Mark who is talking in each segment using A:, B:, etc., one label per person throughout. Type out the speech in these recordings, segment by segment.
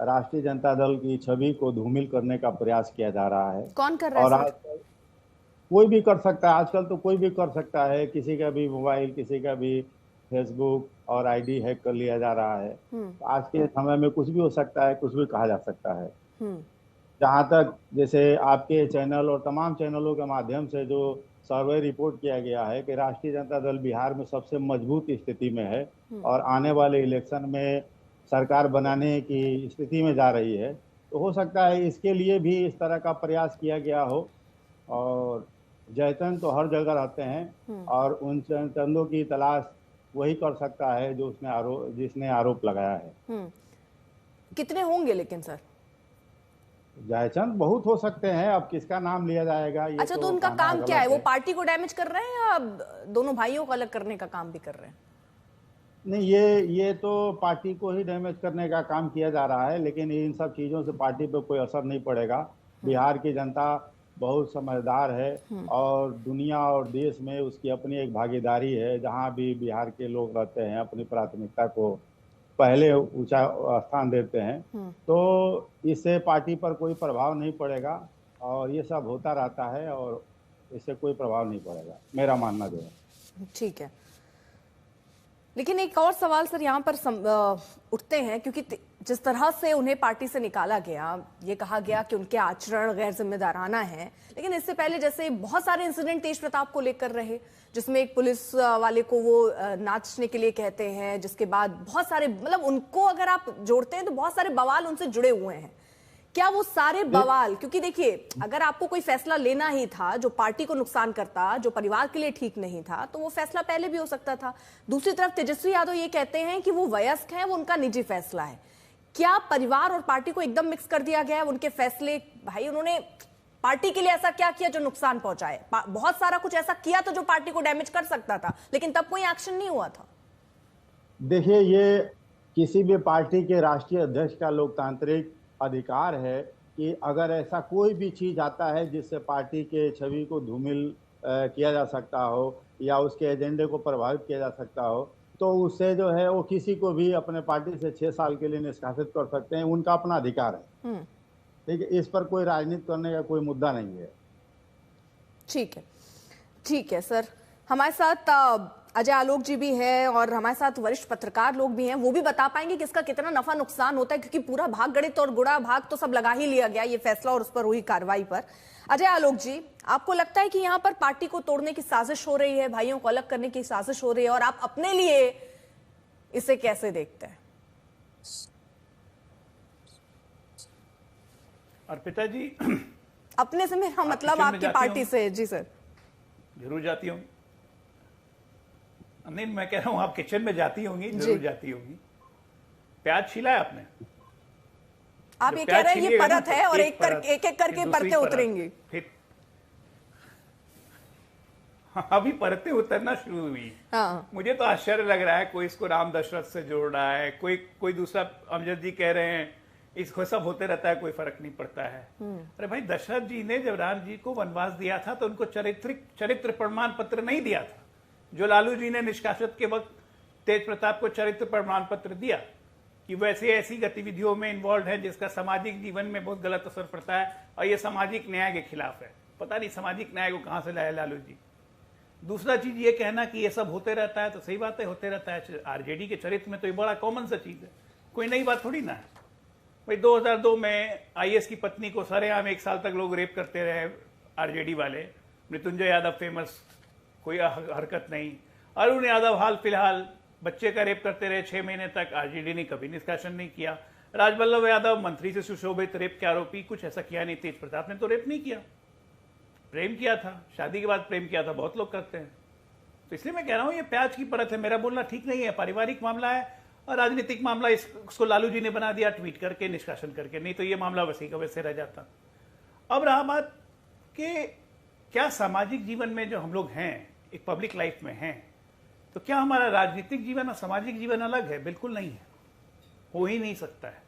A: राष्ट्रीय जनता दल की छवि को धूमिल करने का प्रयास किया जा रहा है।
B: कौन कर रहा है
A: और
B: सर?
A: आज कोई भी कर सकता है, आजकल तो कोई भी कर सकता है, किसी का भी मोबाइल, किसी का भी फेसबुक और आईडी हैक कर लिया जा रहा है। तो आज के समय में कुछ भी हो सकता है, कुछ भी कहा जा सकता है।
B: हम्म।
A: जहाँ तक जैसे आपके चैनल और तमाम चैनलों के माध्यम से जो सर्वे रिपोर्ट किया गया है कि राष्ट्रीय जनता दल बिहार में सबसे मजबूत स्थिति में है और आने वाले इलेक्शन में सरकार बनाने की स्थिति में जा रही है, तो हो सकता है इसके लिए भी इस तरह का प्रयास किया गया हो। और जयचंद तो हर जगह रहते हैं और उन चंदों की तलाश वही कर सकता है जो जिसने आरोप लगाया है।
B: कितने होंगे लेकिन सर?
A: जयचंद बहुत हो सकते हैं, अब किसका नाम लिया जाएगा ये
B: अच्छा, तो उनका
A: कहना
B: काम क्या है?
A: गलत
B: वो पार्टी को डैमेज कर रहे हैं या दोनों भाइयों को अलग करने का काम भी कर रहे हैं?
A: नहीं, ये तो पार्टी को ही डैमेज करने का काम किया जा रहा है, लेकिन इन सब चीजों से पार्टी पे कोई असर नहीं पड़ेगा। बिहार की जनता बहुत समझदार है और दुनिया और देश में उसकी अपनी एक भागीदारी है। जहां भी बिहार के लोग रहते हैं अपनी प्राथमिकता को पहले ऊंचा स्थान देते हैं, तो इससे पार्टी पर कोई प्रभाव नहीं पड़ेगा और ये सब होता रहता है और इससे कोई प्रभाव नहीं पड़ेगा, मेरा मानना जो है।
B: ठीक है, लेकिन एक और सवाल सर यहाँ पर उठते हैं, क्योंकि जिस तरह से उन्हें पार्टी से निकाला गया, ये कहा गया कि उनके आचरण गैर जिम्मेदाराना है, लेकिन इससे पहले जैसे बहुत सारे इंसिडेंट तेज प्रताप को लेकर रहे, जिसमें एक पुलिस वाले को वो नाचने के लिए कहते हैं, जिसके बाद बहुत सारे, मतलब उनको अगर आप जोड़ते हैं तो बहुत सारे बवाल उनसे जुड़े हुए हैं। क्या वो सारे बवाल, क्योंकि देखिए अगर आपको कोई फैसला लेना ही था जो पार्टी को नुकसान करता, जो परिवार के लिए ठीक नहीं था, तो वो फैसला पहले भी हो सकता था। दूसरी तरफ तेजस्वी यादव ये कहते हैं कि वो वयस्क हैं, वो उनका निजी फैसला है। क्या परिवार और पार्टी को एकदम मिक्स कर दिया गया है? उनके फैसले, भाई उन्होंने पार्टी के लिए ऐसा क्या किया जो नुकसान पहुंचाए? बहुत सारा कुछ ऐसा किया तो जो पार्टी को डैमेज कर सकता था, लेकिन तब कोई एक्शन नहीं हुआ था।
A: देखिए, ये किसी भी पार्टी के राष्ट्रीय अध्यक्ष का लोकतांत्रिक अधिकार है कि अगर ऐसा कोई भी चीज आता है जिससे पार्टी के छवि को धूमिल किया जा सकता हो या उसके एजेंडे को प्रभावित किया जा सकता हो, तो उससे जो है वो किसी को भी अपने पार्टी से 6 साल के लिए निष्कासित कर सकते हैं, उनका अपना अधिकार है। ठीक है, इस पर कोई राजनीति करने का कोई मुद्दा नहीं है।
B: ठीक है सर, हमारे साथ अजय आलोक जी भी है और हमारे साथ वरिष्ठ पत्रकार लोग भी हैं, वो भी बता पाएंगे कि इसका कितना नफा नुकसान होता है, क्योंकि पूरा भाग गणित और गुणा भाग तो सब लगा ही लिया गया ये फैसला और उस पर हुई कार्रवाई पर। अजय आलोक जी, आपको लगता है कि यहाँ पर पार्टी को तोड़ने की साजिश हो रही है, भाइयों को अलग करने की साजिश हो रही है, और आप अपने लिए इसे कैसे देखते हैं?
C: अर्पिता जी,
B: अपने से मेरा मतलब आपकी पार्टी से। जी सर।
C: जरूर जाती होंगी। नहीं, मैं कह रहा हूं आप किचन में जाती होंगी, जरूर जाती होंगी। प्याज छिला है आपने?
B: आप ये कह रहे हैं ये परत है और एक एक करके परतें उतरेंगी।
C: फिर अभी परतें उतरना शुरू हुई।
B: हाँ।
C: मुझे तो आश्चर्य लग रहा है, कोई इसको राम दशरथ से जोड़ रहा है, कोई दूसरा। अमजद जी कह रहे हैं इसको सब होते रहता है, कोई फर्क नहीं पड़ता है। अरे भाई, दशरथ जी ने जब राम जी को वनवास दिया था तो उनको चरित्र प्रमाण पत्र नहीं दिया था, जो लालू जी ने निष्कासित के वक्त तेज प्रताप को चरित्र प्रमाण पत्र दिया कि वैसे ऐसी गतिविधियों में इन्वॉल्व है जिसका सामाजिक जीवन में बहुत गलत असर पड़ता है और ये सामाजिक न्याय के खिलाफ है। पता नहीं सामाजिक न्याय को कहां से लाया लालू जी। दूसरा चीज ये कहना कि ये सब होते रहता है, तो सही बात है, होते रहता है। आरजेडी के चरित्र में तो ये बड़ा कॉमन सा चीज है, कोई नई बात थोड़ी ना है भाई। 2002 में आईएएस की पत्नी को सरेआम 1 साल तक लोग रेप करते रहे, आरजेडी वाले। मृत्युंजय यादव फेमस, कोई हरकत नहीं। अरुण यादव हाल फिलहाल बच्चे का रेप करते रहे 6 महीने तक, आरजेडी ने कभी निष्कासन नहीं किया। राजवल्लभ यादव मंत्री से सुशोभित रेप के आरोपी, कुछ ऐसा किया नहीं। तेज प्रताप ने तो रेप नहीं किया, प्रेम किया था, शादी के बाद प्रेम किया था, बहुत लोग करते हैं। तो इसलिए मैं कह रहा हूं ये प्याज की परत है। मेरा बोलना ठीक नहीं है, पारिवारिक मामला है और राजनीतिक मामला। इसको लालू जी ने बना दिया ट्वीट करके, निष्कासन करके, नहीं तो ये मामला वैसे का वैसे रह जाता। अब रहा बात कि क्या सामाजिक जीवन में जो हम लोग हैं, एक पब्लिक लाइफ में हैं, तो क्या हमारा राजनीतिक जीवन और सामाजिक जीवन अलग है? बिल्कुल नहीं है, हो ही नहीं सकता है।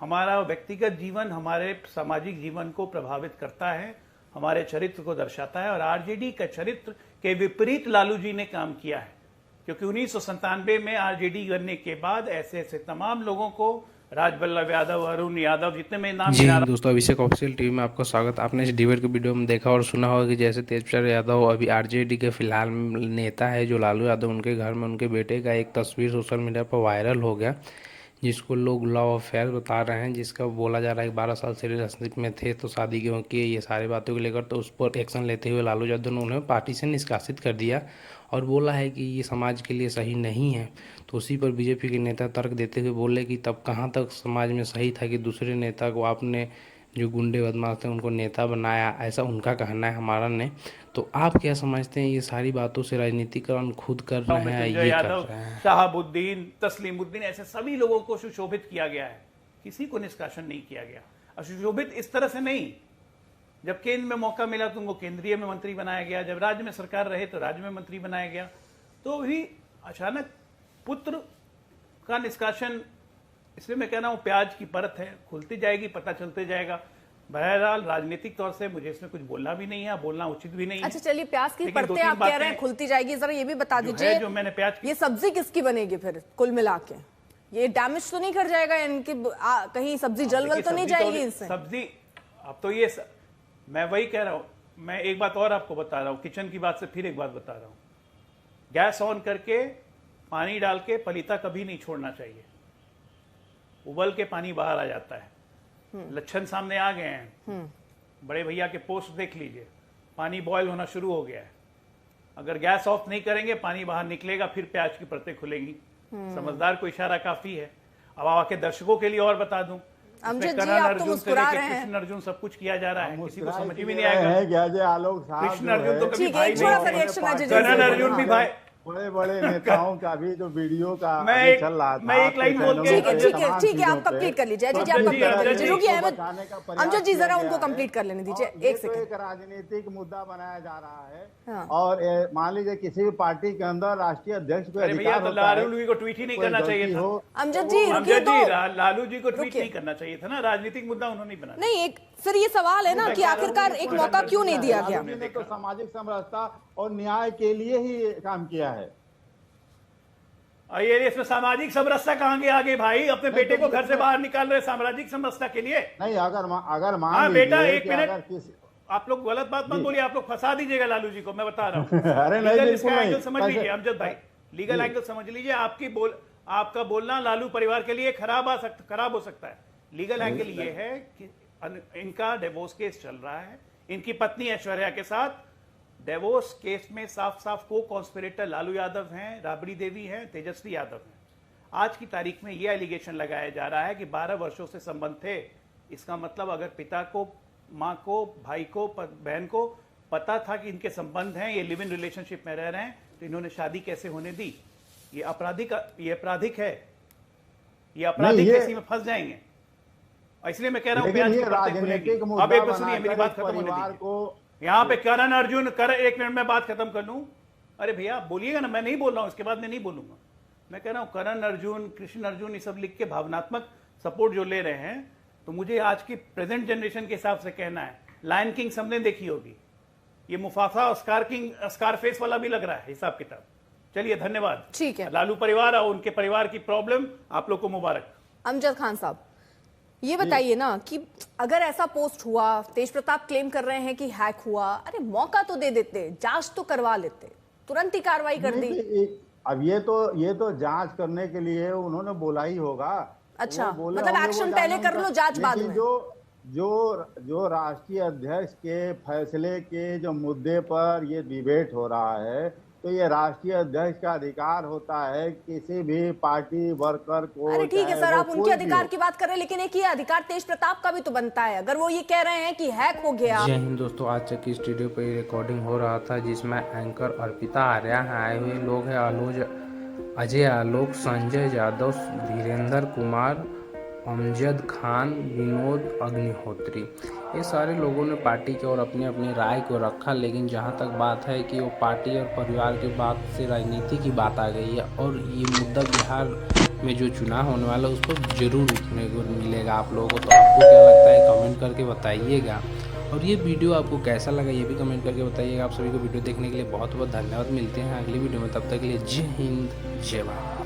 C: हमारा व्यक्तिगत जीवन हमारे सामाजिक जीवन को प्रभावित करता है, हमारे चरित्र को दर्शाता है। और आरजेडी का चरित्र के विपरीत लालू जी ने काम किया है, क्योंकि 1997 में आरजेडी बनने के बाद ऐसे ऐसे तमाम लोगों को राजवल्लभ यादव, अरुण यादव, जितने मैं नाम
D: जी
C: गिना रहा
D: दोस्तों, अभिषेक ऑफिशियल टीवी में आपका स्वागत। आपने इस डिबेट के वीडियो में देखा और सुना होगा कि जैसे तेजप्रताप यादव अभी आरजेडी के फिलहाल नेता है जो लालू यादव, उनके घर में उनके बेटे का एक तस्वीर सोशल मीडिया पर वायरल हो गया, जिसको लोग लव अफेयर बता रहे हैं, जिसका बोला जा रहा है कि 12 साल से रिलेशनशिप में थे तो शादी क्यों की, ये सारी बातों को लेकर। तो उस पर एक्शन लेते हुए लालू यादव ने उन्हें पार्टी से निष्कासित कर दिया और बोला है कि ये समाज के लिए सही नहीं है। तो उसी पर बीजेपी के नेता तर्क देते हुए बोले कि तब कहाँ तक समाज में सही था कि दूसरे नेता को आपने, जो गुंडे बदमाश थे, उनको नेता बनाया, ऐसा उनका कहना है, हमारा नहीं। तो आप क्या समझते हैं, ये सारी बातों से राजनीतिकरण खुद कर रहे हैं,
C: संजय
D: ये कर
C: यादव,
D: रहे हैं?
C: शहाबुद्दीन, तस्लीमुद्दीन, ऐसे सभी लोगों को सुशोभित किया गया है, किसी को निष्कासन नहीं किया गया। और सुशोभित इस तरह से नहीं, जब केंद्र में मौका मिला तो उनको केंद्रीय में मंत्री बनाया गया, जब राज्य में सरकार रहे तो राज्य में मंत्री बनाया गया। तो भी अचानक पुत्र का निष्कासन, इसलिए मैं कह रहा हूं प्याज की परत है, खुलती जाएगी, पता चलते जाएगा। बहरहाल राजनीतिक तौर से मुझे इसमें कुछ बोलना भी नहीं है, बोलना उचित भी नहीं है।
B: अच्छा चलिए, प्याज की
C: लेकिन
B: परतें आप कह रहे हैं खुलती जाएगी, जरा ये भी बता दीजिए
C: जो मैंने प्याज
B: ये सब्जी किसकी बनेगी फिर कुल मिला के? ये डैमेज तो नहीं कर जाएगा इनकी, कहीं सब्जी जलवल तो नहीं जाएगी इससे?
C: सब्जी, अब तो ये मैं वही कह रहा हूं। मैं एक बात और आपको बता रहा हूं, किचन की बात से फिर एक बात बता रहा हूं। गैस ऑन करके पानी डाल के पलीता कभी नहीं छोड़ना चाहिए, उबल के पानी बाहर आ जाता है। लक्षण सामने आ गए हैं, बड़े भैया के पोस्ट देख लीजिए, पानी बॉयल होना शुरू हो गया है। अगर गैस ऑफ नहीं करेंगे पानी बाहर निकलेगा, फिर प्याज की परतें खुलेंगी। समझदार को इशारा काफी है। अब आके दर्शकों के लिए और बता दूं, करण अर्जुन से लेकर कृष्ण अर्जुन सब कुछ किया जा रहा है, किसी को समझ में नहीं आएगा।
A: आलोक साहब,
C: कृष्ण अर्जुन तो कभी भाई
B: नहीं,
C: करण अर्जुन भी भाई,
A: बड़े बड़े नेताओं का भी जो वीडियो का
C: चल रहा था, मैं एक लाइन बोल के
B: ठीक है, आप कंप्लीट कर लीजिए जी, आप कंप्लीट कर लीजिए। रुकिए अमजद जी, जरा उनको कंप्लीट कर लेने दीजिए, एक सेकंड।
A: एक राजनीतिक मुद्दा बनाया जा रहा है और मान लीजिए किसी भी पार्टी के अंदर राष्ट्रीय अध्यक्ष को अधिकार होता है,
C: लालू जी को ट्वीट ही नहीं करना चाहिए था।
B: अमजद जी रुकिए, तो
C: लालू जी को ट्वीट नहीं करना चाहिए था ना, राजनीतिक मुद्दा उन्होंने बनाया।
B: नहीं, एक फिर ये सवाल है ना कि आखिरकार एक मौका क्यों नहीं दिया गया?
A: तो सामाजिक समरसता और न्याय के लिए ही काम किया है।
C: ये इसमें सामाजिक समरसता कहाँ गया आगे भाई? अपने बेटे को घर से बाहर निकाल रहे सामाजिक समरसता के लिए?
A: नहीं, अगर मान
C: हाँ बेटा, एक मिनट, आप लोग गलत बात मत बोलिए, आप लोग फंसा दीजिएगा लालू जी को, मैं बता रहा हूँ।
A: अरे नहीं,
C: इसका एंगल समझ लीजिए अमजद भाई, लीगल एंगल समझ लीजिए। आपका बोलना लालू परिवार के लिए खराब हो सकता है। लीगल एंगल ये है कि इनका डिवोर्स केस चल रहा है, इनकी पत्नी ऐश्वर्या के साथ। डिवोर्स केस में साफ साफ को कॉन्स्पिरेटर लालू यादव हैं, राबड़ी देवी हैं, तेजस्वी यादव हैं। आज की तारीख में यह एलिगेशन लगाया जा रहा है कि 12 वर्षों से संबंध थे। इसका मतलब अगर पिता को, माँ को, भाई को, बहन को पता था कि इनके संबंध हैं, ये लिव इन रिलेशनशिप में रह रहे हैं, तो इन्होंने शादी कैसे होने दी? ये आपराधिक है, ये आपराधिक केस में फंस जाएंगे। इसलिए मैं कह रहा हूं अब एक सुनिए, मेरी बात खत्म होने दीजिए। यहाँ पे करण अर्जुन, एक मिनट में बात खत्म कर लूं। अरे भैया आप बोलिएगा ना, मैं नहीं बोल रहा हूं, इसके बाद मैं नहीं बोलूंगा। मैं कह रहा हूं करण अर्जुन, कृष्ण अर्जुन, ये सब लिख के भावनात्मक सपोर्ट जो ले रहे हैं, तो मुझे आज की प्रेजेंट जनरेशन के हिसाब से कहना है, लायन किंग सबने देखी होगी, ये मुफासा स्कारफेस वाला भी लग रहा है हिसाब किताब। चलिए धन्यवाद।
B: ठीक है,
C: लालू परिवार और उनके परिवार की प्रॉब्लम, आप लोग को मुबारक।
B: अमजद खान साहब, ये बताइए ना कि अगर ऐसा पोस्ट हुआ, तेजप्रताप क्लेम कर रहे हैं कि हैक हुआ, अरे मौका तो दे देते, जांच तो करवा लेते, तुरंत ही कार्रवाई कर दी।
A: अब ये तो जांच करने के लिए उन्होंने बोला ही होगा।
B: अच्छा, मतलब एक्शन पहले कर लो, जांच बाद में।
A: जो राष्ट्रीय अध्यक्ष के फैसले के जो मुद्दे पर ये डिबेट हो रहा है, तो ये राष्ट्रीय अध्यक्ष का अधिकार होता है किसी भी पार्टी वर्कर को।
B: अरे ठीक है सर, आप उनके अधिकार की बात कर रहे हैं, लेकिन एक ये अधिकार तेजप्रताप का भी तो बनता है। अगर वो ये कह रहे हैं कि हैक हो गया।
D: जय हिंद दोस्तों, आज तक की स्टूडियो पर रिकॉर्डिंग हो रहा था, जिसमें एंकर अर्पिता आर्या हैं, आए हुए लोग हैं अनुज, अजय आलोक, संजय यादव, वीरेंद्र कुमार, अमजद खान, विनोद अग्निहोत्री। ये सारे लोगों ने पार्टी की और अपनी अपनी राय को रखा, लेकिन जहाँ तक बात है कि वो पार्टी और परिवार की बात से राजनीति की बात आ गई है और ये मुद्दा बिहार में जो चुनाव होने वाला है उस पर जरूर उठने को मिलेगा आप लोगों को। तो आपको क्या लगता है कमेंट करके बताइएगा, और ये वीडियो आपको कैसा लगा ये भी कमेंट करके बताइएगा। आप सभी को वीडियो देखने के लिए बहुत बहुत धन्यवाद। मिलते हैं अगली वीडियो में, तब तक के लिए जय हिंद, जय भारत।